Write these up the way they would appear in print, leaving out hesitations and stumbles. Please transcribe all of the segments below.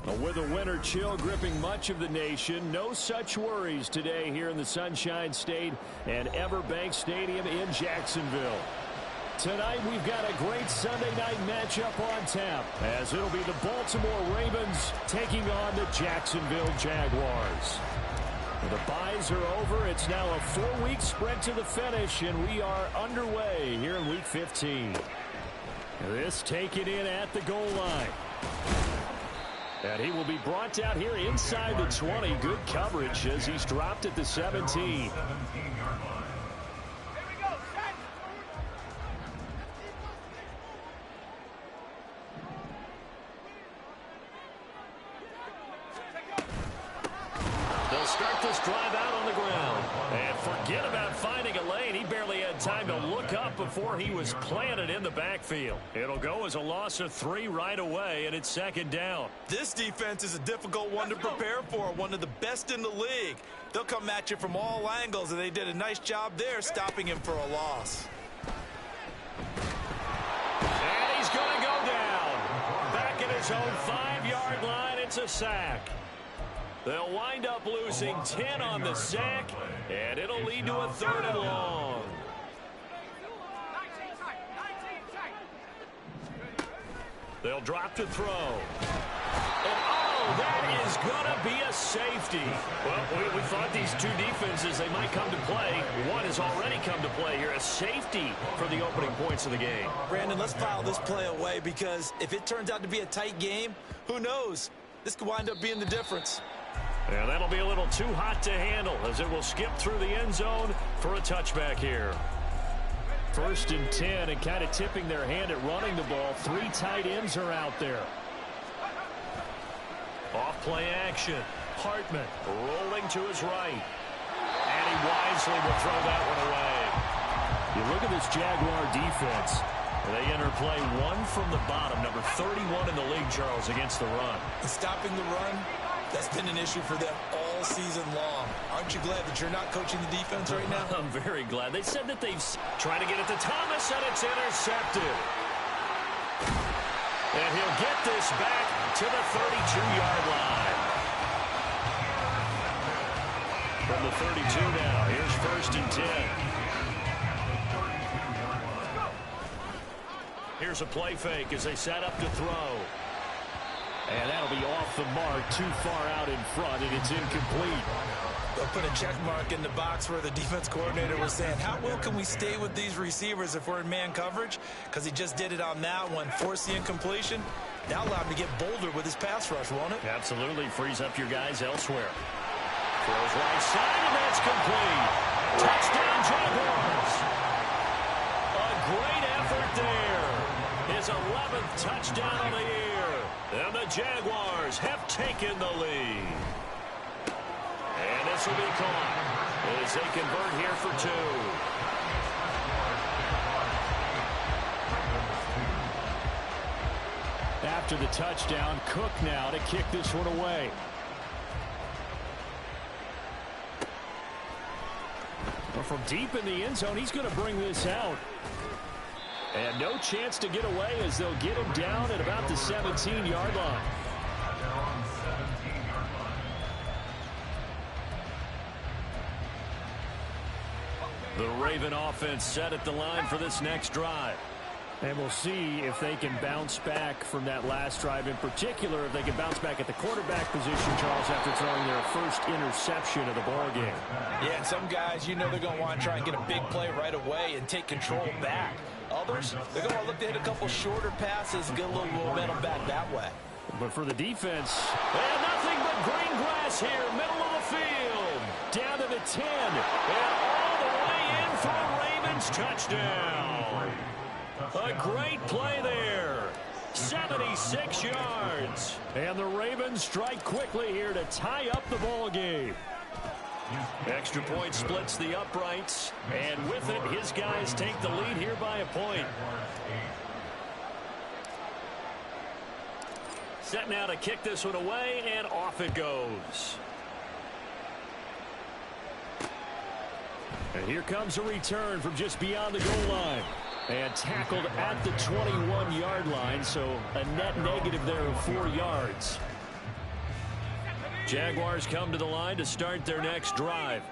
With a winter chill gripping much of the nation, no such worries today here in the Sunshine State and Everbank Stadium in Jacksonville. Tonight we've got a great Sunday night matchup on tap, as it'll be the Baltimore Ravens taking on the Jacksonville Jaguars. The byes are over. It's now a 4-week sprint to the finish, and we are underway here in Week 15. This taken in at the goal line. And he will be brought down here inside the 20. Good coverage as he's dropped at the 17. They'll start this drive out on the ground. And forget about finding a lane. He barely had time to look up before he was planted in the backfield. It'll go as a loss of 3 right away, and it's second down. This defense is a difficult one to prepare for, one of the best in the league. They'll come at you from all angles, and they did a nice job there stopping him for a loss. And he's going to go down. Back at his own 5-yard line, it's a sack. They'll wind up losing 10 on the sack, and it'll lead to a 3rd and long. They'll drop to throw. And, oh, that is going to be a safety. Well, we thought these two defenses, they might come to play. One has already come to play here, a safety for the opening points of the game. Brandon, let's file this play away because if it turns out to be a tight game, who knows? This could wind up being the difference. And that'll be a little too hot to handle as it will skip through the end zone for a touchback here. 1st and 10, and kind of tipping their hand at running the ball. 3 tight ends are out there. Off play action. Hartman rolling to his right. And he wisely will throw that one away. You look at this Jaguar defense. They enter play 1 from the bottom, number 31 in the league, Charles, against the run. And stopping the run, that's been an issue for them all season long. Aren't you glad that you're not coaching the defense right now? I'm very glad. They said that they've tried to get it to Thomas, and it's intercepted. And he'll get this back to the 32-yard line. From the 32 now, here's 1st and 10. Here's a play fake as they set up to throw. And that'll be off the mark, too far out in front, and it's incomplete. They'll put a check mark in the box where the defense coordinator was saying, how well can we stay with these receivers if we're in man coverage? Because he just did it on that one, forced the incompletion. Now allow him to get bolder with his pass rush, won't it? Absolutely. Frees up your guys elsewhere. Throws right side, and that's complete. Touchdown, Jaguars. A great effort there. His 11th touchdown of the year. And the Jaguars have taken the lead. And this will be caught as they convert here for 2. After the touchdown, Cook now to kick this one away. Well, from deep in the end zone, he's going to bring this out. And no chance to get away as they'll get him down at about the 17-yard line. The Raven offense set at the line for this next drive. And we'll see if they can bounce back from that last drive, in particular if they can bounce back at the quarterback position, Charles, after throwing their first interception of the ballgame. Yeah, and some guys, you know they're going to want to try and get a big play right away and take control back. Others, they're going to look to hit a couple shorter passes and get a little momentum back that way. But for the defense, and nothing but green grass here, middle of the field. Down to the 10, and all the way in for a Ravens touchdown. A great play there. 76 yards. And the Ravens strike quickly here to tie up the ball game. Extra point splits the uprights, and with it, his guys take the lead here by a point. Set now to kick this one away, and off it goes. And here comes a return from just beyond the goal line. And tackled at the 21-yard line, so a net negative there of 4 yards. Jaguars come to the line to start their next drive.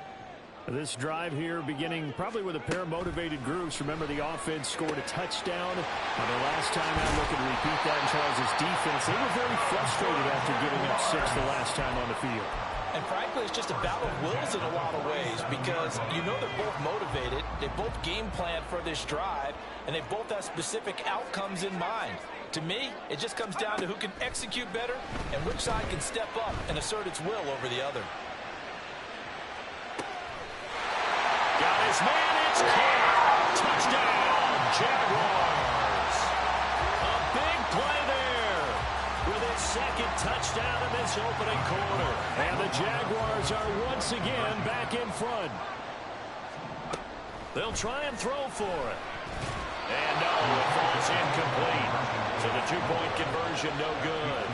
This drive here beginning probably with a pair of motivated groups. Remember, the offense scored a touchdown. And the last time out, looking to repeat that in Charles' defense, they were very frustrated after giving up 6 the last time on the field. And frankly, it's just a battle of wills in a lot of ways because you know they're both motivated. They both game plan for this drive, and they both have specific outcomes in mind. To me, it just comes down to who can execute better and which side can step up and assert its will over the other. Got his man, it's caught. Touchdown, Jaguars. A big play there with his second touchdown in this opening quarter. And the Jaguars are once again back in front. They'll try and throw for it. And no, it falls incomplete. So the two-point conversion no good.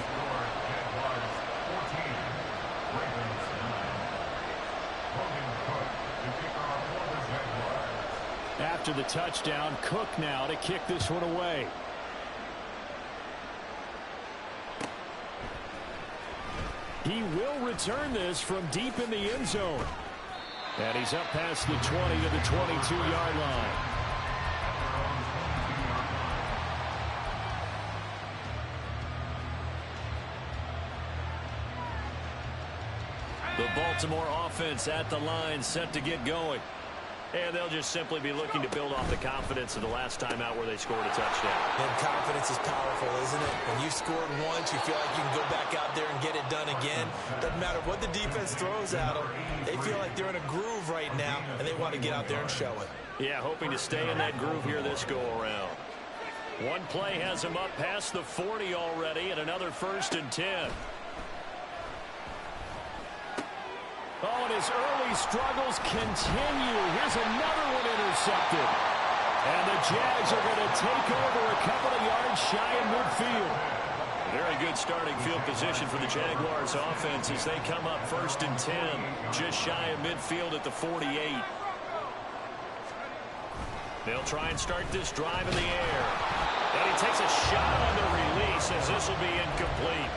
After the touchdown, Cook now to kick this one away. He will return this from deep in the end zone. And he's up past the 20 to the 22-yard line. The Baltimore offense at the line, set to get going. And they'll just simply be looking to build off the confidence of the last time out where they scored a touchdown. And confidence is powerful, isn't it? When you've scored once, you feel like you can go back out there and get it done again. Doesn't matter what the defense throws at them. They feel like they're in a groove right now, and they want to get out there and show it. Yeah, hoping to stay in that groove here this go-around. One play has him up past the 40 already, and another 1st and 10. Oh, and his early struggles continue. Here's another one intercepted. And the Jags are going to take over a couple of yards shy in midfield. Very good starting field position for the Jaguars offense as they come up 1st and 10, just shy of midfield at the 48. They'll try and start this drive in the air. And he takes a shot on the release as this will be incomplete.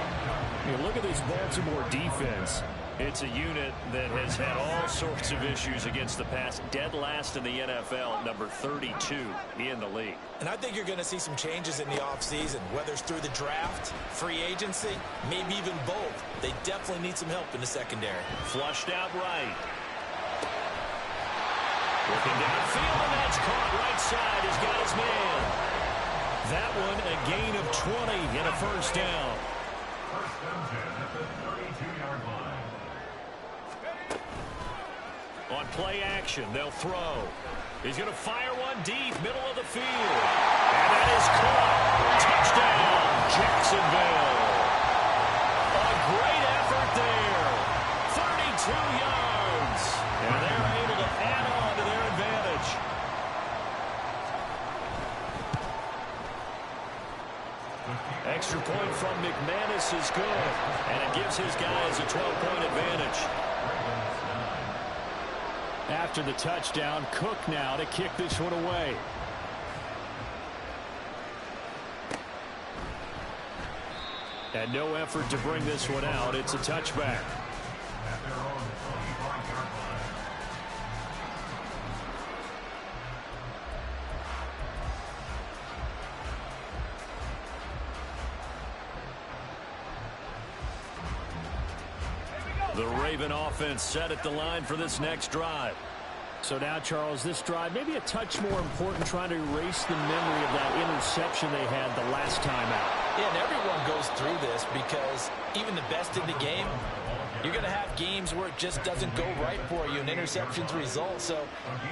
Look at this Baltimore defense. It's a unit that has had all sorts of issues against the pass. Dead last in the NFL, number 32 in the league. And I think you're going to see some changes in the offseason, whether it's through the draft, free agency, maybe even both. They definitely need some help in the secondary. Flushed out right. Looking downfield, and that's caught right side. He's got his man. That one, a gain of 20 and a 1st down. 1st and 10 at the 32-yard line. On play action, they'll throw. He's going to fire one deep, middle of the field. And that is caught. Touchdown, Jacksonville. A great effort there. 32 yards. And they're able to add on to their advantage. Extra point from McManus is good. And it gives his guys a 12-point advantage. After the touchdown, Cook now to kick this one away. And no effort to bring this one out. It's a touchback. The Raven offense set at the line for this next drive. So now, Charles, this drive maybe a touch more important, trying to erase the memory of that interception they had the last time out. Yeah, and everyone goes through this because even the best in the game, you're going to have games where it just doesn't go right for you and interceptions result. So,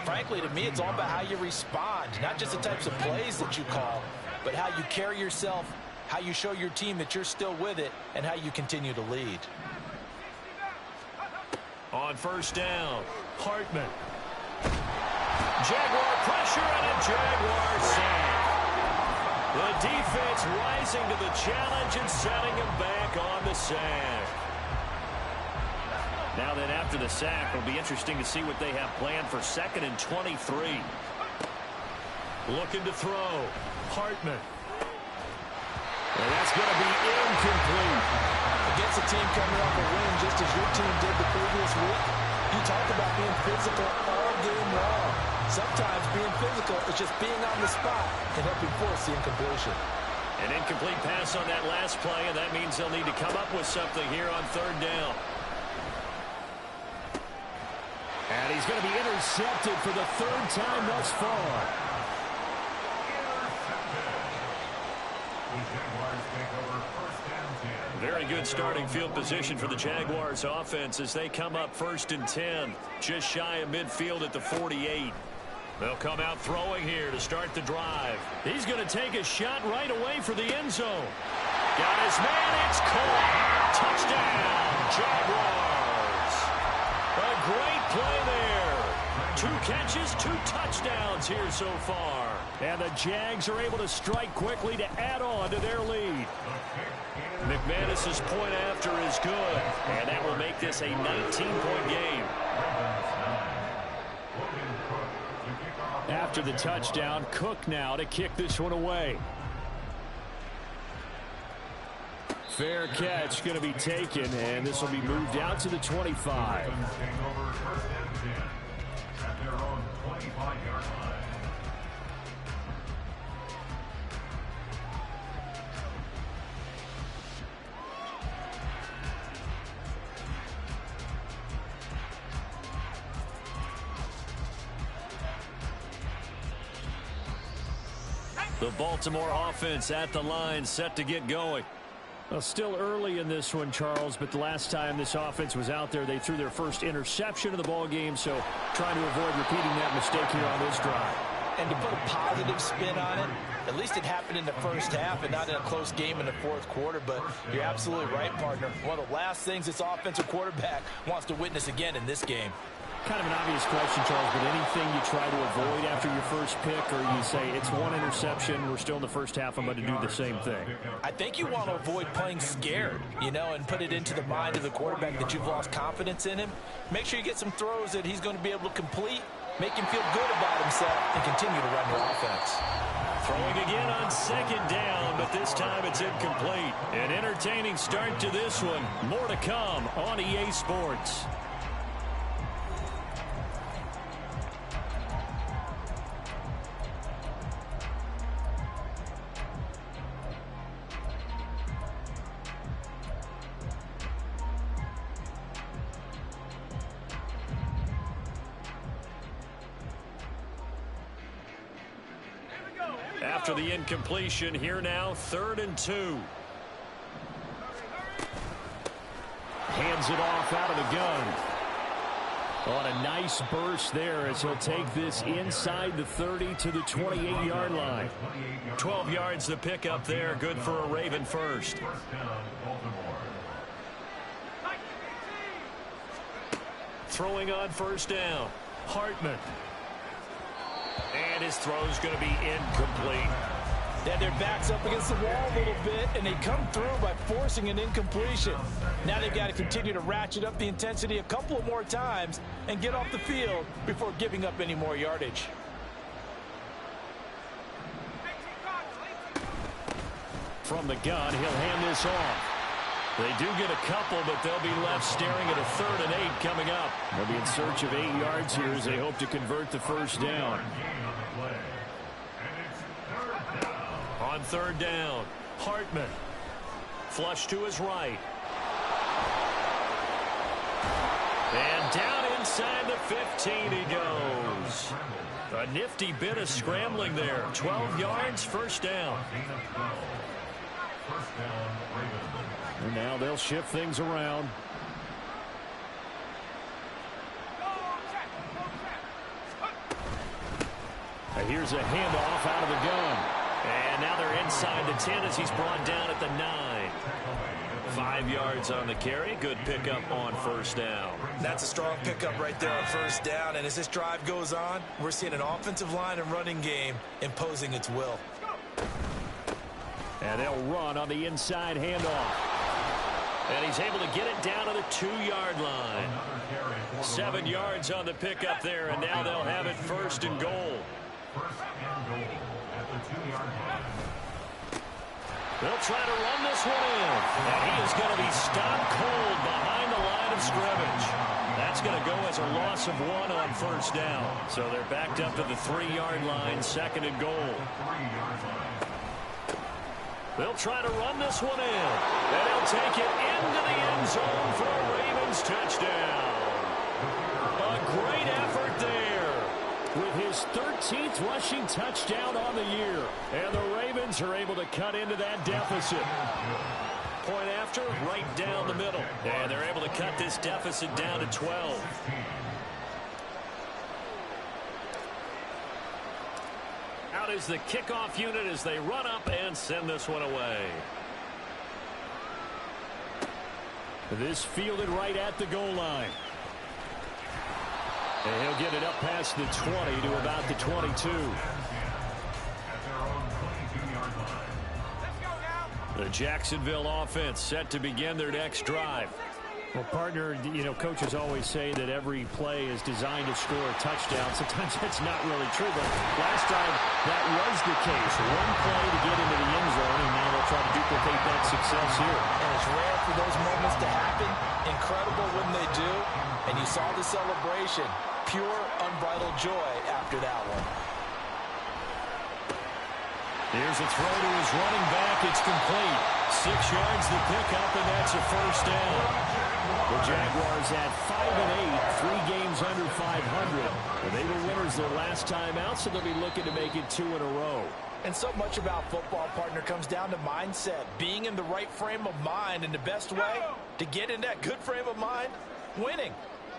frankly, to me, it's all about how you respond, not just the types of plays that you call, but how you carry yourself, how you show your team that you're still with it, and how you continue to lead. On 1st down, Hartman. Jaguar pressure and a Jaguar sack. The defense rising to the challenge and setting him back on the sack. Now then, after the sack, it'll be interesting to see what they have planned for 2nd and 23. Looking to throw. Hartman. And that's going to be incomplete. against a team coming off a win just as your team did the previous week, you talk about being physical all game long. Sometimes being physical is just being on the spot and helping force the incompletion. An incomplete pass on that last play, and that means they'll need to come up with something here on third down. And he's going to be intercepted for the third time thus far. Very good starting field position for the Jaguars offense as they come up 1st and 10, just shy of midfield at the 48. They'll come out throwing here to start the drive. He's going to take a shot right away for the end zone. Got his man. It's caught. Touchdown, Jaguars. A great play there. 2 catches, 2 touchdowns here so far. And the Jags are able to strike quickly to add on to their lead. McManus's point after is good, and that will make this a 19-point game. After the touchdown, Cook now to kick this one away. Fair catch going to be taken, and this will be moved out to the 25. The Baltimore offense at the line, set to get going. Well, still early in this one, Charles, but the last time this offense was out there, they threw their first interception of the ball game, so trying to avoid repeating that mistake here on this drive. And to put a positive spin on it, at least it happened in the first half and not in a close game in the fourth quarter, but you're absolutely right, partner. One of the last things this offensive quarterback wants to witness again in this game. Kind of an obvious question, Charles, but anything you try to avoid after your first pick, or you say it's one interception, we're still in the first half, I'm going to do the same thing? I think you want to avoid playing scared, you know, and put it into the mind of the quarterback that you've lost confidence in him. Make sure you get some throws that he's going to be able to complete, make him feel good about himself, and continue to run your offense. Throwing again on 2nd down, but this time it's incomplete. An entertaining start to this one. More to come on EA Sports. After the incompletion, here now, 3rd and 2. Hands it off out of the gun. On a nice burst there as he'll take this inside the 30 to the 28-yard line. 12 yards the pickup there, good for a Raven first. Throwing on 1st down, Hartman. And his throw's going to be incomplete. Yeah, their back's up against the wall a little bit, and they come through by forcing an incompletion. Now they've got to continue to ratchet up the intensity a couple of more times and get off the field before giving up any more yardage. From the gun, he'll hand this off. They do get a couple, but they'll be left staring at a 3rd and 8 coming up. They'll be in search of 8 yards here as they hope to convert the 1st down. On 3rd down, Hartman. Flush to his right. And down inside the 15 he goes. A nifty bit of scrambling there. 12 yards, 1st down. And now they'll shift things around. And here's a handoff out of the gun. And now they're inside the 10 as he's brought down at the 9. 5 yards on the carry. Good pickup on 1st down. That's a strong pickup right there on 1st down. And as this drive goes on, we're seeing an offensive line and running game imposing its will. And they'll run on the inside handoff. And he's able to get it down to the 2-yard line. 7 yards on the pickup there, and now they'll have it 1st and goal. They'll try to run this one in. And he is going to be stopped cold behind the line of scrimmage. That's going to go as a loss of 1 on first down. So they're backed up to the 3-yard line, 2nd and goal. They'll try to run this one in. And they'll take it into the end zone for a Ravens touchdown. A great effort there with his 13th rushing touchdown on the year. And the Ravens are able to cut into that deficit. Point after, right down the middle. And they're able to cut this deficit down to 12. Out is the kickoff unit as they run up and send this one away. This fielded right at the goal line. And he'll get it up past the 20 to about the 22. The Jacksonville offense set to begin their next drive. Well, partner, coaches always say that every play is designed to score a touchdown. Sometimes that's not really true, but last time that was the case. One play to get into the end zone, and now they'll try to duplicate that success here. And it's rare for those moments to happen. Incredible when they do. And you saw the celebration. Pure, unbridled joy after that one. Here's a throw to his running back. It's complete. 6 yards the pickup, and that's a first down. The Jaguars at 5-8, 3 games under 500. And they were winners their last time out, so they'll be looking to make it 2 in a row. And so much about football, partner, comes down to mindset. Being in the right frame of mind, and the best way to get in that good frame of mind, winning.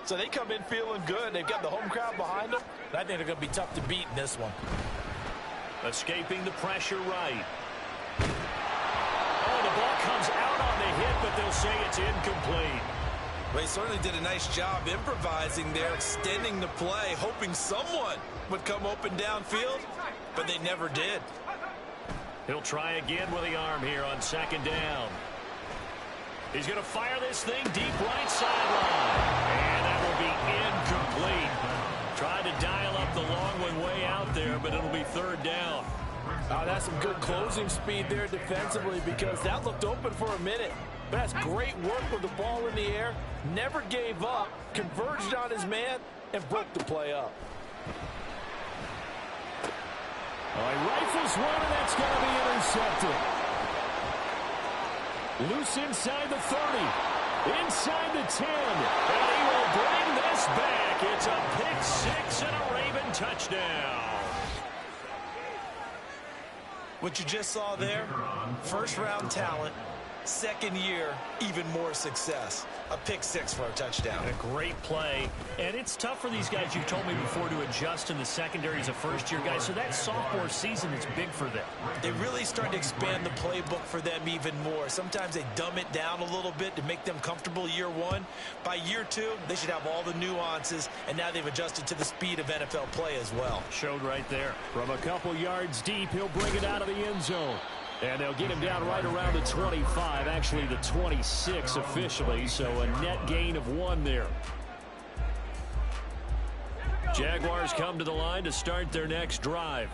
So they come in feeling good. They've got the home crowd behind them. I think they're going to be tough to beat in this one. Escaping the pressure right. Oh, the ball comes out on the hit, but they'll say it's incomplete. Well, he certainly did a nice job improvising there, extending the play, hoping someone would come open downfield, but they never did. He'll try again with the arm here on 2nd down. He's going to fire this thing deep right sideline. And that will be incomplete. Tried to dial up the long one way out there, but it'll be 3rd down. Oh, that's some good closing speed there defensively, because that looked open for a minute. But that's great work with the ball in the air. Never gave up, converged on his man, and broke the play up. Oh, he rifles one, and that's going to be intercepted. Loose inside the 30. Inside the 10. And he will bring this back. It's a pick 6 and a Raven touchdown. What you just saw there, first-round talent, 2nd year, even more success. A pick 6 for a touchdown. A great play. And it's tough for these guys, you've told me before, to adjust in the secondary as a first-year guy. So that sophomore season is big for them. They really start to expand the playbook for them even more. Sometimes they dumb it down a little bit to make them comfortable year 1. By year 2, they should have all the nuances, and now they've adjusted to the speed of NFL play as well. Showed right there. From a couple yards deep, he'll bring it out of the end zone. And they'll get him down right around the 25, actually the 26 officially, so a net gain of 1 there. Jaguars come to the line to start their next drive.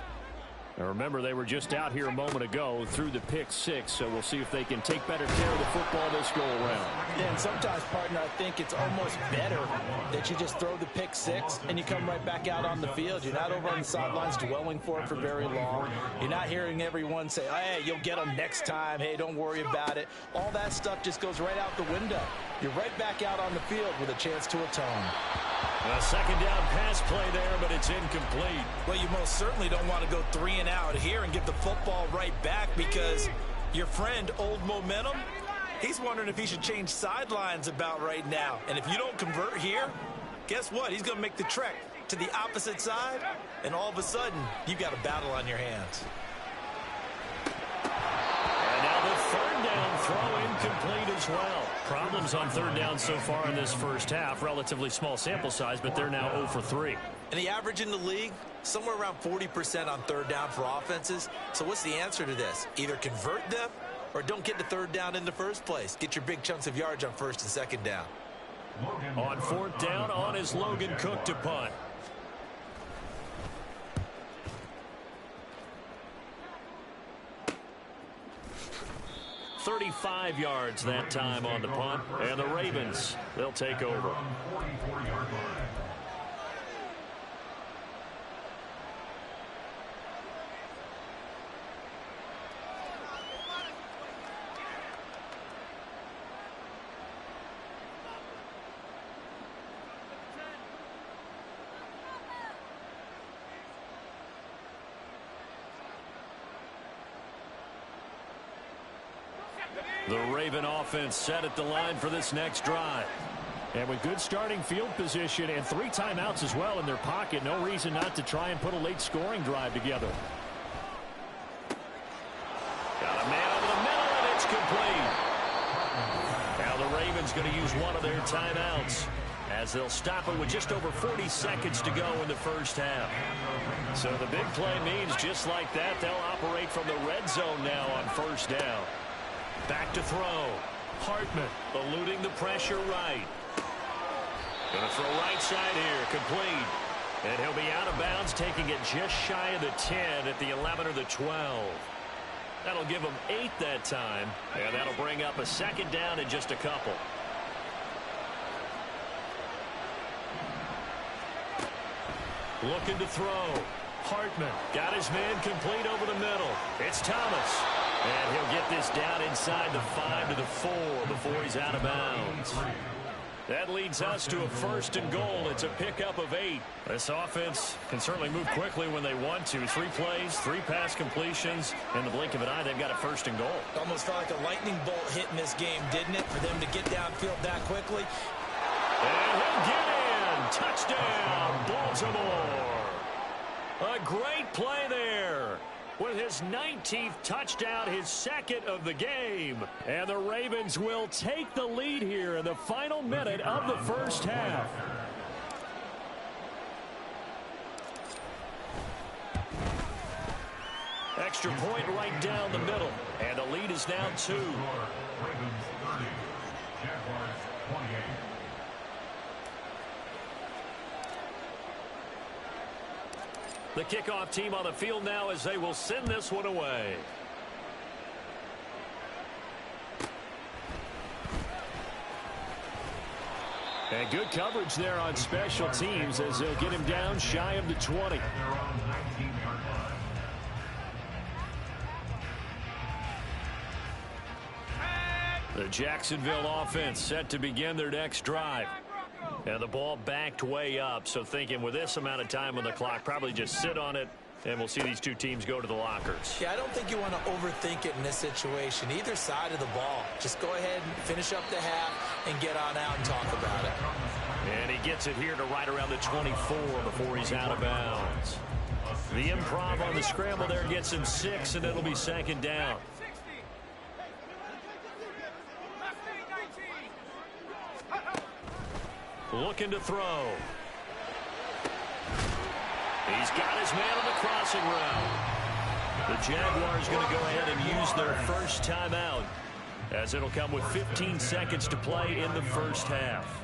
Now remember, they were just out here a moment ago through the pick 6, so we'll see if they can take better care of the football this go-around. Yeah, and sometimes, partner, I think it's almost better that you just throw the pick 6 and you come right back out on the field. You're not over on the sidelines dwelling for it for very long. You're not hearing everyone say, hey, you'll get them next time. Hey, don't worry about it. All that stuff just goes right out the window. You're right back out on the field with a chance to atone. A 2nd down pass play there, but it's incomplete. Well, you most certainly don't want to go 3 and out here and give the football right back, because your friend, Old Momentum, he's wondering if he should change sidelines about right now. And if you don't convert here, guess what? He's going to make the trek to the opposite side, and all of a sudden, you've got a battle on your hands. And now the 3rd down throw incomplete as well. Problems on 3rd down so far in this first half. Relatively small sample size, but they're now 0 for 3. And the average in the league, somewhere around 40% on 3rd down for offenses. So what's the answer to this? Either convert them or don't get the 3rd down in the first place. Get your big chunks of yards on 1st and 2nd down. On 4th down, on is Logan Cook to punt. 35 yards that time on the punt. And the Ravens, they'll take over. 44-yard line. The Raven offense set at the line for this next drive. And with good starting field position and 3 timeouts as well in their pocket, no reason not to try and put a late scoring drive together. Got a man over the middle, and it's complete. Now the Ravens going to use one of their timeouts as they'll stop it with just over 40 seconds to go in the first half. So the big play means just like that, they'll operate from the red zone now on first down. Back to throw. Hartman eluding the pressure right. Going to throw right side here. Complete. And he'll be out of bounds, taking it just shy of the 10 at the 11 or the 12. That'll give him 8 that time. And that'll bring up a second down in just a couple. Looking to throw. Hartman got his man complete over the middle. It's Thomas. And he'll get this down inside the 5 to the 4 before he's out of bounds. That leads us to a 1st and goal. It's a pickup of 8. This offense can certainly move quickly when they want to. 3 plays, 3 pass completions. In the blink of an eye, they've got a 1st and goal. Almost felt like a lightning bolt hit in this game, didn't it, for them to get downfield that quickly? And he'll get in. Touchdown, Baltimore. A great play there. With his 19th touchdown, his 2nd of the game. And the Ravens will take the lead here in the final minute of the first half. Extra point right down the middle. And the lead is now 2. Ravens 30, Jaguars 28. The kickoff team on the field now as they will send this one away. And good coverage there on special teams as they'll get him down shy of the 20. They're on 19-yard line. The Jacksonville offense set to begin their next drive. And the ball backed way up, so thinking with this amount of time on the clock, probably just sit on it, and we'll see these two teams go to the lockers. Yeah, I don't think you want to overthink it in this situation. Either side of the ball. Just go ahead and finish up the half and get on out and talk about it. And he gets it here to right around the 24 before he's out of bounds. The improv on the scramble there gets him 6, and it'll be 2nd down. Looking to throw. He's got his man on the crossing route. The Jaguars going to go ahead and use their first timeout, as it'll come with 15 seconds to play in the first half.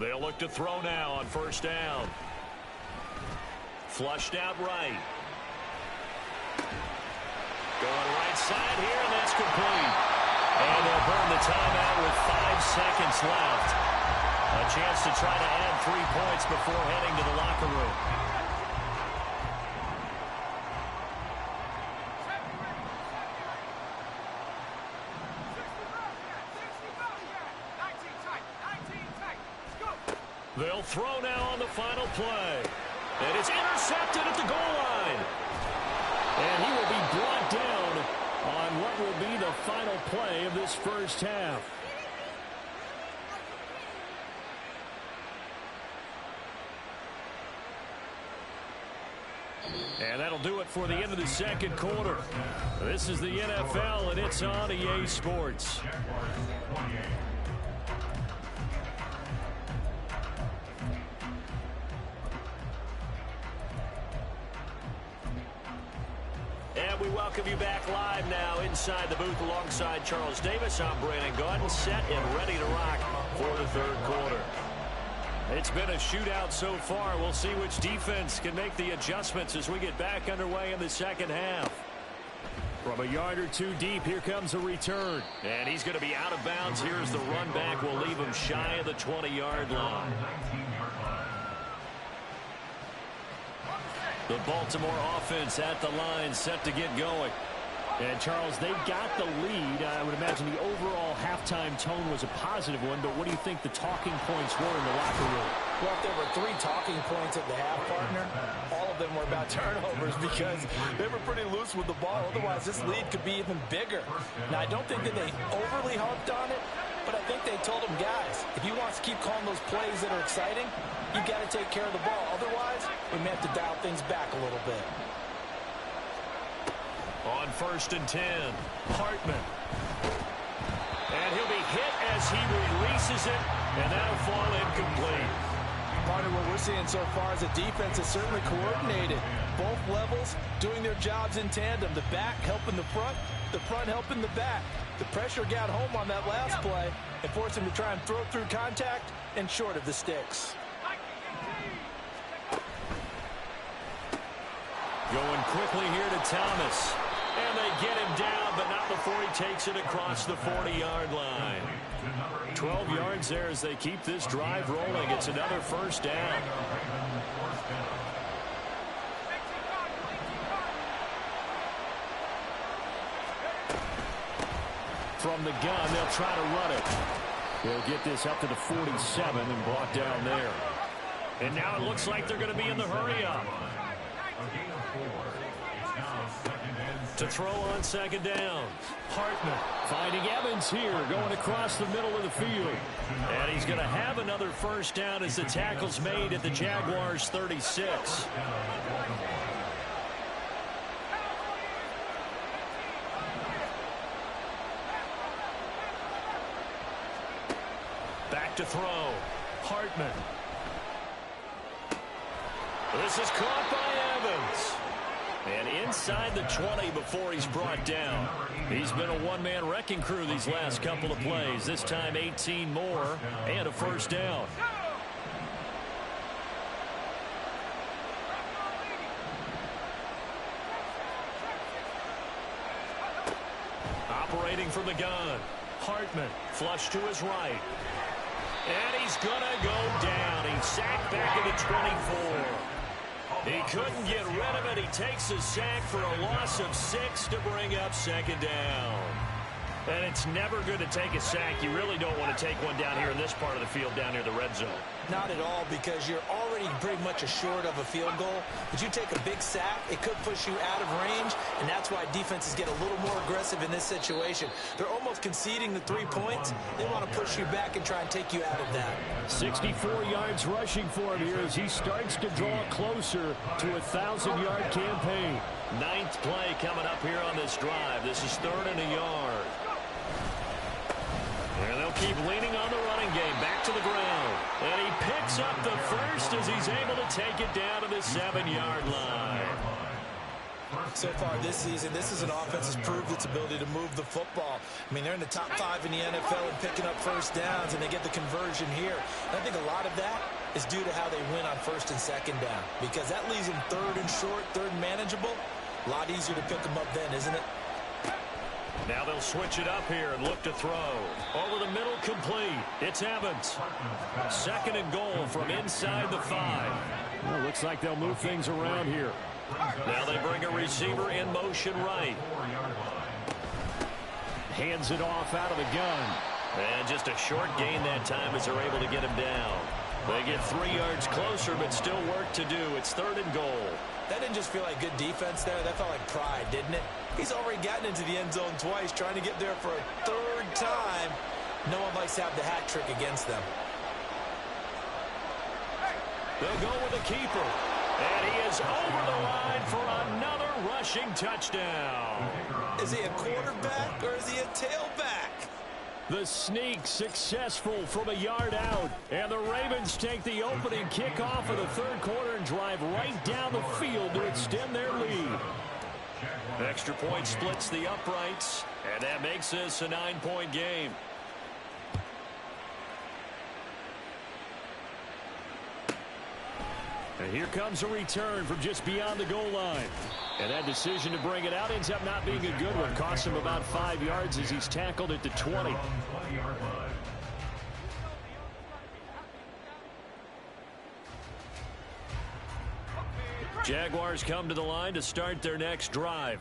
They'll look to throw now on first down. Flushed out right. Going right side here, and that's complete. And they'll burn the timeout with 5 seconds left. A chance to try to add 3 points before heading to the locker room. They'll throw now on the final play. And it's intercepted at the goal line. And he will be brought down on what will be the final play of this first half. And that'll do it for the end of the second quarter. This is the NFL, and it's on EA Sports. And we welcome you back live now inside the booth alongside Charles Davis. I'm Brandon Gaudin, set and ready to rock for the third quarter. It's been a shootout so far. We'll see which defense can make the adjustments as we get back underway in the second half. From a yard or two deep, here comes a return. And he's going to be out of bounds. Here's the run back. We'll leave him shy of the 20-yard line. The Baltimore offense at the line, set to get going. And, Charles, they've got the lead. I would imagine the overall halftime tone was a positive one, but what do you think the talking points were in the locker room? Well, if there were 3 talking points at the half, partner, all of them were about turnovers because they were pretty loose with the ball. Otherwise, this lead could be even bigger. Now, I don't think that they overly harped on it, but I think they told them, guys, if you want to keep calling those plays that are exciting, you've got to take care of the ball. Otherwise, we may have to dial things back a little bit. On 1st and 10, Hartman. And he'll be hit as he releases it, and that'll fall incomplete. Part of what we're seeing so far is the defense is certainly coordinated. Both levels doing their jobs in tandem. The back helping the front helping the back. The pressure got home on that last play and forced him to try and throw through contact and short of the sticks. Going quickly here to Thomas. And they get him down, but not before he takes it across the 40-yard line. 12 yards there as they keep this drive rolling. It's another first down. From the gun, they'll try to run it. They'll get this up to the 47 and brought down there. And now it looks like they're going to be in the hurry-up. To throw on second down. Hartman finding Evans here, going across the middle of the field. And he's going to have another first down as the tackle's made at the Jaguars' 36. Back to throw. Hartman. This is caught by Evans. And inside the 20 before he's brought down. He's been a one-man wrecking crew these last couple of plays. This time 18 more and a first down. Operating from the gun. Hartman flush to his right. And he's going to go down. He's sacked back at the 24. He couldn't get rid of it. He takes a sack for a loss of 6 to bring up second down. And it's never good to take a sack. You really don't want to take one down here in this part of the field down near the red zone. Not at all, because you're already pretty much assured of a field goal. But you take a big sack, it could push you out of range, and that's why defenses get a little more aggressive in this situation. They're almost conceding the 3 points. They want to push you back and try and take you out of that. 64 yards rushing for him here as he starts to draw closer to a 1,000-yard campaign. 9th play coming up here on this drive. This is 3rd and a yard. And they'll keep leaning on the running game. Back to the ground. And he picks up the first as he's able to take it down to the 7-yard line. So far this season, this is an offense that's proved its ability to move the football. I mean, they're in the top 5 in the NFL in picking up first downs, and they get the conversion here. And I think a lot of that is due to how they win on 1st and 2nd down, because that leaves them 3rd and short, 3rd and manageable. A lot easier to pick them up then, isn't it? Now they'll switch it up here and look to throw. Over the middle, complete. It's Evans. 2nd and goal from inside the 5. Well, looks like they'll move things around here. Now they bring a receiver in motion right. Hands it off out of the gun. And just a short gain that time as they're able to get him down. They get 3 yards closer, but still work to do. It's 3rd and goal. That didn't just feel like good defense there. That felt like pride, didn't it? He's already gotten into the end zone twice, trying to get there for a 3rd time. No one likes to have the hat trick against them. They'll go with the keeper. And he is over the line for another rushing touchdown. Is he a quarterback or is he a tailback? The sneak successful from a yard out. And the Ravens take the opening kickoff of the 3rd quarter and drive right down the field to extend their lead. Extra point splits the uprights, and that makes this a 9-point game. And here comes a return from just beyond the goal line. And that decision to bring it out ends up not being a good one. Costs him about 5 yards as he's tackled at the 20. Jaguars come to the line to start their next drive.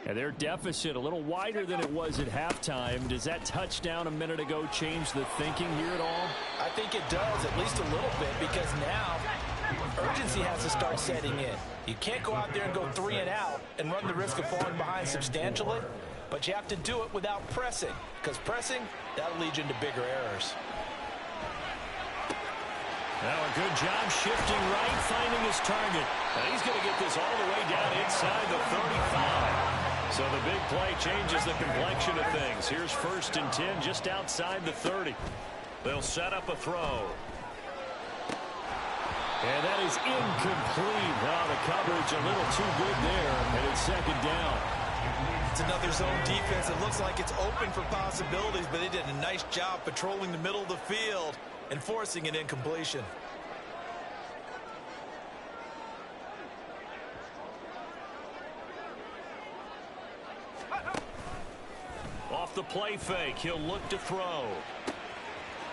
And their deficit a little wider than it was at halftime. Does that touchdown a minute ago change the thinking here at all? I think it does, at least a little bit, because now urgency has to start setting in. You can't go out there and go 3 and out and run the risk of falling behind substantially, but you have to do it without pressing, because pressing, that'll lead you into bigger errors. Now a good job shifting right, finding his target. And he's going to get this all the way down inside the 35. So the big play changes the complexion of things. Here's 1st and 10 just outside the 30. They'll set up a throw. And that is incomplete. Now the coverage a little too good there, and it's 2nd down. It's another zone defense. It looks like it's open for possibilities, but they did a nice job patrolling the middle of the field and forcing an incompletion. Off the play fake, he'll look to throw.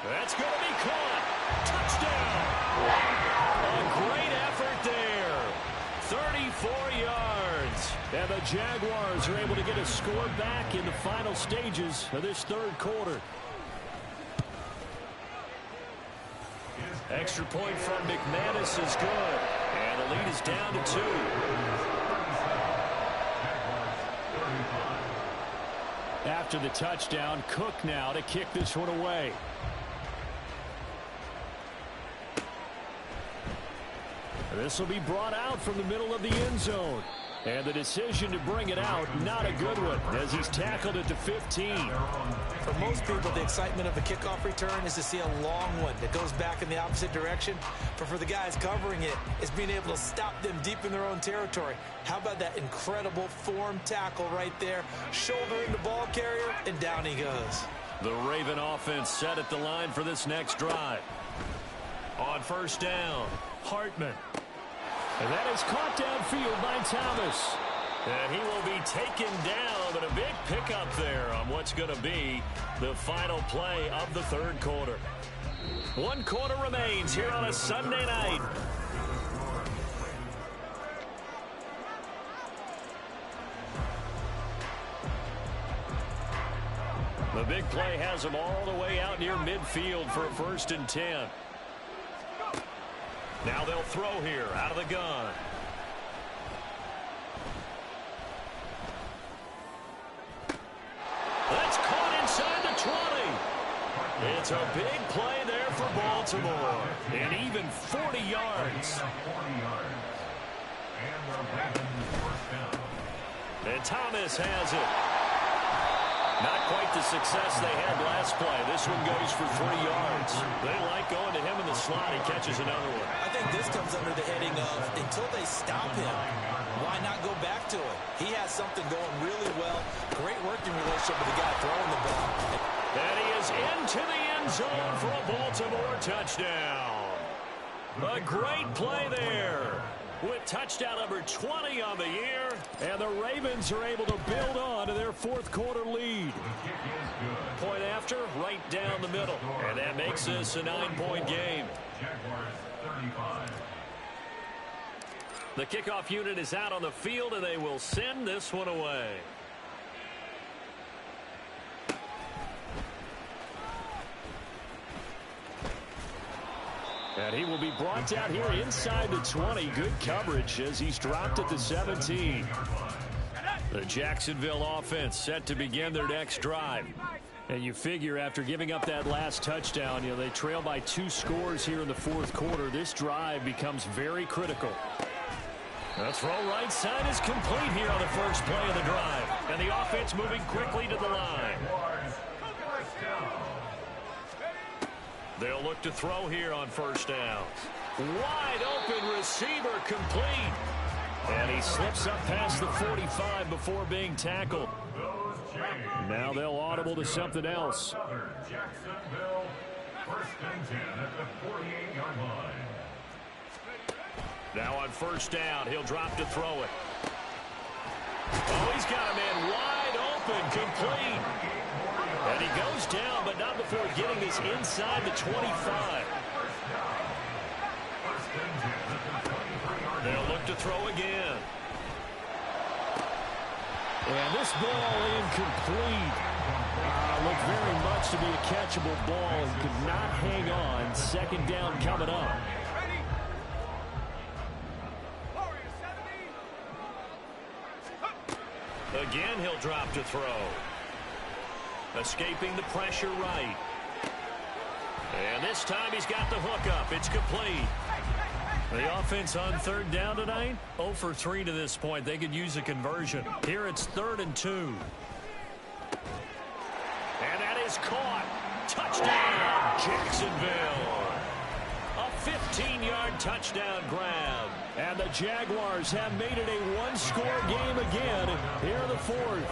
That's going to be caught. Touchdown. A great effort there. 34 yards. And the Jaguars are able to get a score back in the final stages of this 3rd quarter. Extra point from McManus is good. And the lead is down to 2. After the touchdown, Cook now to kick this one away. This will be brought out from the middle of the end zone. And the decision to bring it out, not a good one, as he's tackled at the 15. For most people, the excitement of a kickoff return is to see a long one that goes back in the opposite direction. But for the guys covering it, it's being able to stop them deep in their own territory. How about that incredible form tackle right there? Shoulder in the ball carrier, and down he goes. The Raven offense set at the line for this next drive. On 1st down, Hartman. And that is caught downfield by Thomas. And he will be taken down, but a big pickup there on what's going to be the final play of the 3rd quarter. 1 quarter remains here on a Sunday night. The big play has him all the way out near midfield for a 1st and 10. Now they'll throw here out of the gun. That's caught inside the 20. It's a big play there for Baltimore. And even 40 yards. And Thomas has it. Not quite the success they had last play. This one goes for 3 yards. They like going to him in the slot. He catches another one. I think this comes under the heading of, until they stop him, why not go back to it? He has something going really well. Great working relationship with the guy throwing the ball. And he is into the end zone for a Baltimore touchdown. A great play there, with touchdown number 20 on the year. And the Ravens are able to build on to their 4th quarter lead. Point after, right down the middle. And that makes this a 9-point game. The kickoff unit is out on the field, and they will send this one away. And he will be brought down here inside the 20. Good coverage as he's dropped at the 17. The Jacksonville offense set to begin their next drive. And you figure after giving up that last touchdown, they trail by 2 scores here in the 4th quarter. This drive becomes very critical. The throw right side is complete here on the first play of the drive. And the offense moving quickly to the line. They'll look to throw here on 1st down. Wide open receiver complete. And he slips up past the 45 before being tackled. Now they'll audible to something else. Jacksonville, 1st and 10 at the 48-yard line. Now on 1st down, he'll drop to throw it. Oh, he's got a man wide open, complete. And he goes down, but not before getting this inside the 25. They'll look to throw again. And this ball incomplete. Looked very much to be a catchable ball and could not hang on. 2nd down coming up. Again, he'll drop to throw. Escaping the pressure right. And this time he's got the hook up. It's complete. The offense on 3rd down tonight, 0 for 3 to this point. They could use a conversion. Here it's 3rd and 2. And that is caught. Touchdown, Jacksonville. A 15-yard touchdown grab. And the Jaguars have made it a one-score game again here in the 4th.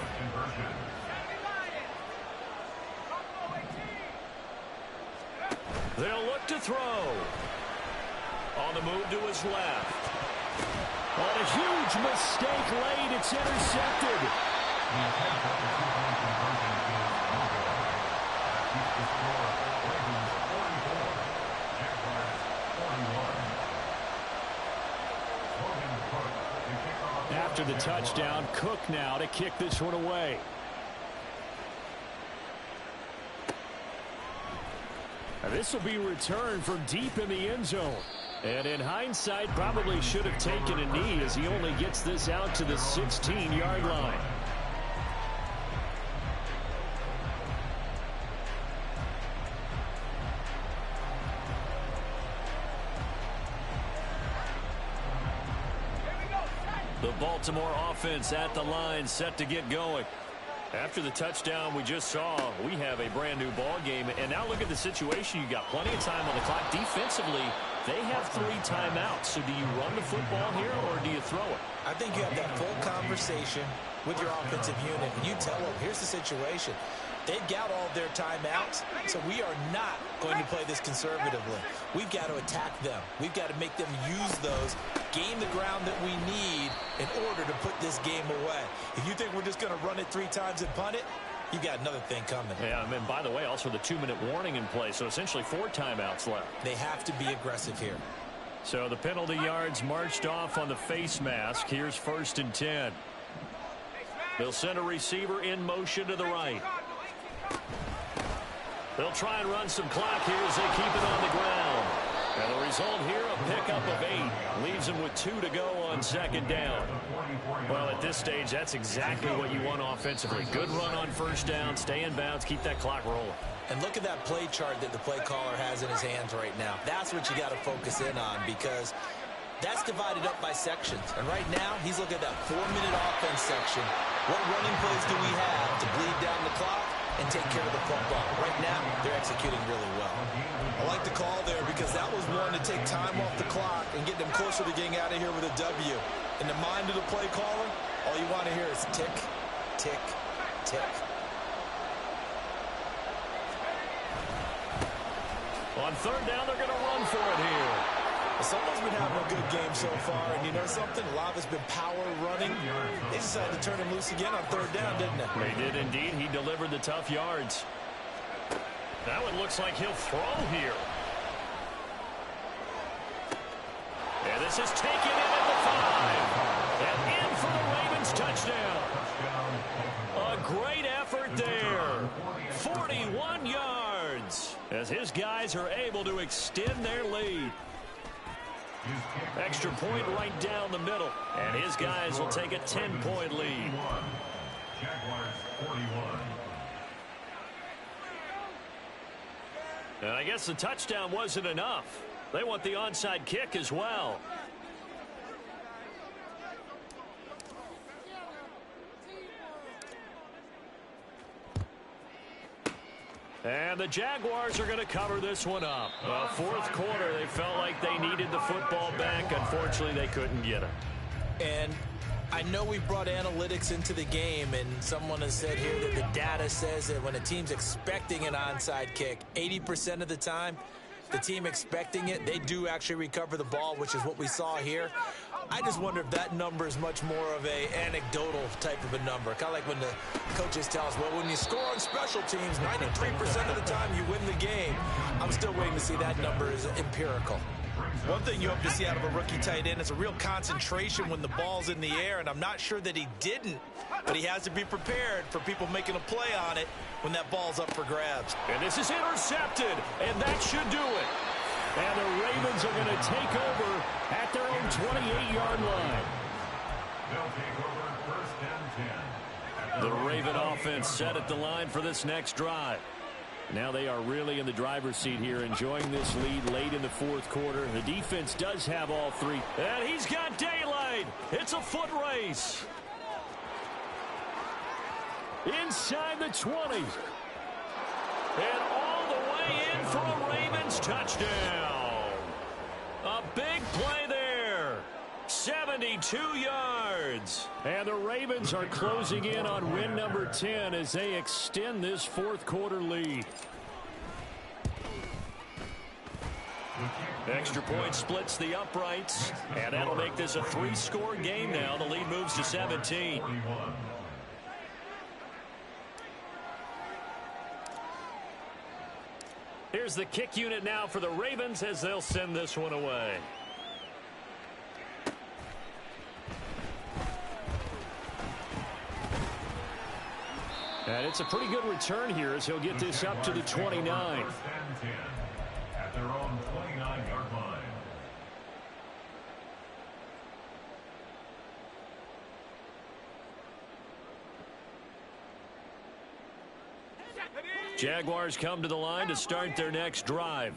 They'll look to throw. On the move to his left. On a huge mistake late, it's intercepted. After the touchdown, Cook now to kick this one away. This will be returned from deep in the end zone. And in hindsight, probably should have taken a knee as he only gets this out to the 16-yard line. The Baltimore offense at the line, set to get going. After the touchdown we just saw, we have a brand new ball game. And now look at the situation. You got plenty of time on the clock. Defensively, they have 3 timeouts. So do you run the football here or do you throw it? I think you have that full conversation with your offensive unit. And you tell them, here's the situation. They've got all of their timeouts, so we are not going to play this conservatively. We've got to attack them. We've got to make them use those, gain the ground that we need in order to put this game away. If you think we're just going to run it 3 times and punt it, you've got another thing coming. Yeah, and by the way, also the 2-minute warning in play, so essentially 4 timeouts left. They have to be aggressive here. So the penalty yards marched off on the face mask. Here's 1st and 10. They'll send a receiver in motion to the right. They'll try and run some clock here as they keep it on the ground. And the result here, a pickup of 8. Leaves them with 2 to go on 2nd down. Well, at this stage, that's exactly what you want offensively. Good run on 1st down, stay in bounds, keep that clock rolling. And look at that play chart that the play caller has in his hands right now. That's what you got to focus in on because that's divided up by sections. And right now, he's looking at that 4-minute offense section. What running plays do we have to bleed down the clock and take care of the football? Right now, they're executing really well. I like the call there because that was one to take time off the clock and get them closer to getting out of here with a W. In the mind of the play caller, all you want to hear is tick, tick, tick. On 3rd down, they're going to run for it here. Someone's been having a good game so far, and you know something? A lot of it's been power running. They decided to turn him loose again on 3rd down, didn't they? They did indeed. He delivered the tough yards. Now it looks like he'll throw here. And this is taken in at the 5. And in for the Ravens touchdown. A great effort there. 41 yards as his guys are able to extend their lead. Extra point right down the middle. And his guys will take a 10-point lead. Jaguars 41. And I guess the touchdown wasn't enough. They want the onside kick as well. And the Jaguars are going to cover this one up. 4th quarter, they felt like they needed the football back. Unfortunately, they couldn't get it. And I know we brought analytics into the game, and someone has said here that the data says that when a team's expecting an onside kick, 80% of the time, the team expecting it, they do actually recover the ball, which is what we saw here. I just wonder if that number is much more of a anecdotal type of a number. Kind of like when the coaches tell us, well, when you score on special teams, 93% of the time you win the game. I'm still waiting to see that number is empirical. One thing you hope to see out of a rookie tight end is a real concentration when the ball's in the air, and I'm not sure that he didn't, but he has to be prepared for people making a play on it when that ball's up for grabs. And this is intercepted, and that should do it. And the Ravens are going to take over at their own 28-yard line. They'll take over first and 10. The Raven offense set at the line for this next drive. Now they are really in the driver's seat here, enjoying this lead late in the fourth quarter. The defense does have all three. And he's got daylight. It's a foot race. Inside the 20. And all the way in for a Ravens touchdown. A big play there. 72 yards. And the Ravens are closing in on win number 10 as they extend this fourth quarter lead. Extra point splits the uprights, and that'll make this a 3-score game now. The lead moves to 17. Here's the kick unit now for the Ravens as they'll send this one away. And it's a pretty good return here as he'll get this up to the 29. At their own 29-yard line. Jaguars come to the line to start their next drive.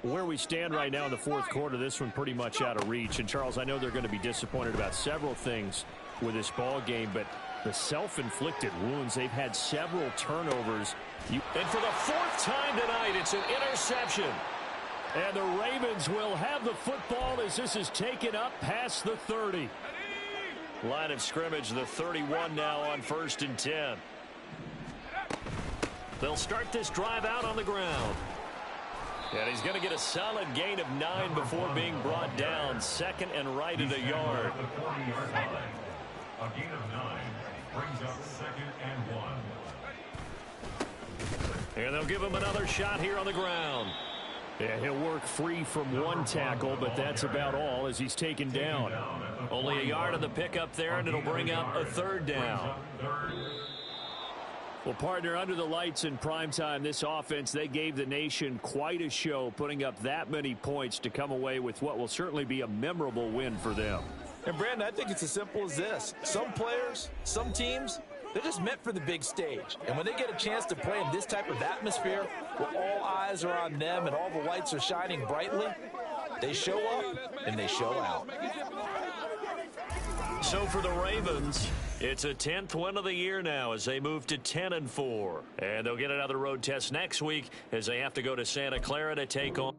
Where we stand right now in the fourth quarter, this one pretty much out of reach. And, Charles, I know they're going to be disappointed about several things with this ball game, but the self-inflicted wounds, they've had several turnovers. And for the fourth time tonight, it's an interception. And the Ravens will have the football as this is taken up past the 30. Line of scrimmage, the 31 now on 1st and 10. They'll start this drive out on the ground. And he's going to get a solid gain of 9 before being brought down. Second and right at a yard. The 40-yard line. A gain of 9 brings up 2nd and 1. And they'll give him another shot here on the ground. Yeah, he'll work free from one tackle, but that's about all as he's taken down. Only a yard on the pickup there, and it'll bring up a 3rd down. Well, partner, under the lights in primetime, this offense, they gave the nation quite a show, putting up that many points to come away with what will certainly be a memorable win for them. And, Brandon, I think it's as simple as this. Some players, some teams, they're just meant for the big stage. And when they get a chance to play in this type of atmosphere where all eyes are on them and all the lights are shining brightly, they show up and they show out. So for the Ravens, it's a 10th win of the year now as they move to 10-4. And they'll get another road test next week as they have to go to Santa Clara to take on